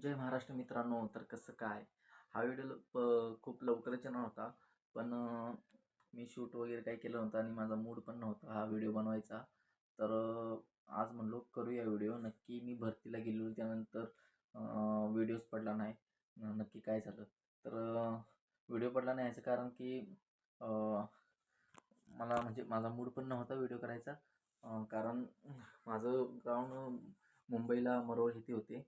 जय महाराष्ट्र मित्रांनो. तर कसं काय, हा व्हिडिओ खूप लवकरच येणार होता, पण मी शूट वगैरे काही केलं नव्हतं आणि माझा मूड पण नव्हता हा व्हिडिओ बनवायचा. तर आज म्हणलो करूया व्हिडिओ. नक्की मी भरतीला गेलो, त्यानंतर व्हिडिओज पडला नाही. नक्की काय झालं तर व्हिडिओ पडला नाही याचं कारण की अ, मला म्हणजे माझा मूड पण नव्हता व्हिडिओ करायचा. कारण माझं ग्राउंड मुंबईला मरोळ इथे होते.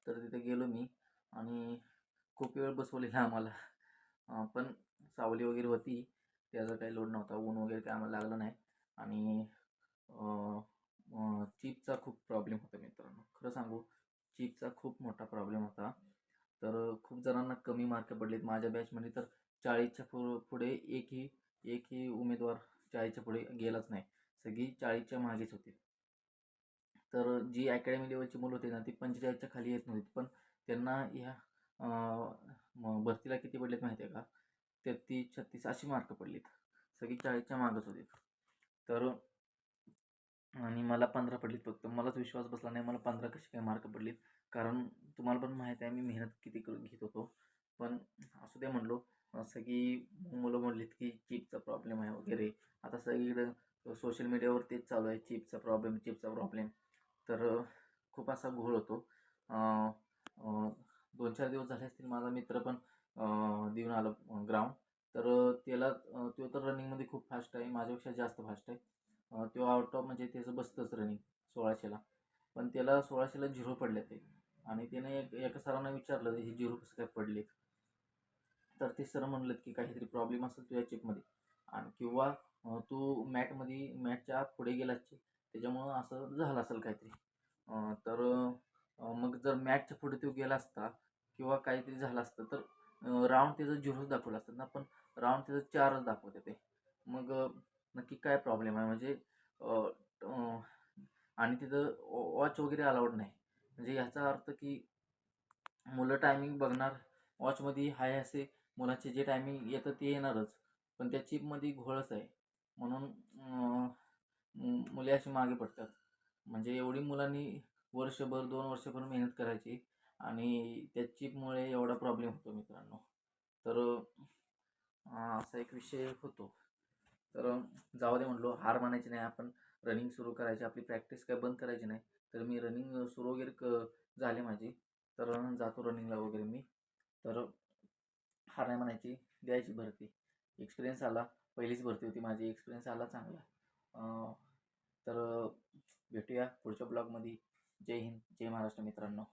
तर तिथे गेलो मी आणि खूप वेळ बसवलेला आम्हाला. पण सावली वगैरे होती, त्याचा काही लोड नव्हता. ऊन वगैरे काय आम्हाला लागलं नाही. आणि चिपचा खूप प्रॉब्लेम होता मित्रांनो. खरं सांगू, चिपचा खूप मोठा प्रॉब्लेम होता. तर खूप जणांना कमी मार्क पडलेत. माझ्या बॅचमध्ये तर 40च्या पुढे एकही उमेदवार 40च्या पुढे गेलाच नाही. सगळी 40च्या मागेच होती. तर जी अकॅडमी लेवलची मुलं होती ना, ती 45च्या खाली येत नव्हती. पण त्यांना ह्या भरतीला किती पडलेत माहिती आहे का? 33-36 अशी मार्क पडलीत. सगळी 40च्या मागच होती. तर आणि मला 15 पडलीत फक्त. मलाच विश्वास बसला नाही, मला 15 कसे काय मार्क पडलीत. कारण तुम्हाला पण माहीत आहे मी मेहनत किती करून घेत होतो. पण असू दे म्हणलो. सगळी मुलं म्हणलीत की चिपचा प्रॉब्लेम आहे वगैरे. आता सगळीकडं सोशल मीडियावर तेच चालू आहे, चिपचा प्रॉब्लेम, चिपचा प्रॉब्लेम. तर खूप असा घोळ होतो. 2-4 दिवस झाले असतील, माझा मित्र पण देऊन आला ग्राउंड. तर त्याला तो तर रनिंगमध्ये खूप फास्ट आहे, माझ्यापेक्षा जास्त फास्ट आहे. तो आउट ऑफ म्हणजे त्याचं बसतंच रनिंग 1600ला. पण त्याला 1600ला 0 पडले ते. आणि त्याने एका सरांना विचारलं, हे 0 कसं काय पडले? तर ते सर म्हणलेत की काहीतरी प्रॉब्लेम असेल तुझ्या चिपमध्ये, आणि किंवा तू मॅटच्या पुढे गेलास त्याच्यामुळं असं झालं असेल काहीतरी. तर मग जर मॅटच्या पुढे तो गेला असता किंवा काहीतरी झालं असतं तर राऊंड त्याचं 0च दाखवलं असतं ना, पण राऊंड त्याचं 4च दाखवते ते. मग नक्की काय प्रॉब्लेम आहे म्हणजे अ, अ, आणि तिथं वॉच वगैरे अलाउड नाही. म्हणजे याचा अर्थ की मुलं टायमिंग बघणार, वॉचमध्ये हाय असे मुलांचे जे टायमिंग येतं ते येणारच. पण त्या चिपमध्ये घोळच आहे. म्हणून मुले अशी मागे पडतात. म्हणजे एवढी मुलांनी वर्षभर 2 वर्षभर मेहनत करायची आणि त्या चिपमुळे एवढा प्रॉब्लेम होतो मित्रांनो. तर असा एक विषय होतो. तर जाऊ दे म्हटलो, हार मानायची नाही. आपण रनिंग सुरू करायची, आपली प्रॅक्टिस काय बंद करायची नाही. तर मी रनिंग सुरू वगैरे झाली माझी. तर जातो रनिंगला वगैरे मी. तर हार नाही म्हणायची, द्यायची भरती. एक्सपिरियन्स आला, पहिलीच भरती होती माझी, एक्सपिरियन्स आला चांगला. तर भेटूया पुढच्या ब्लॉगमध्ये. जय हिंद, जय महाराष्ट्र मित्रांनो.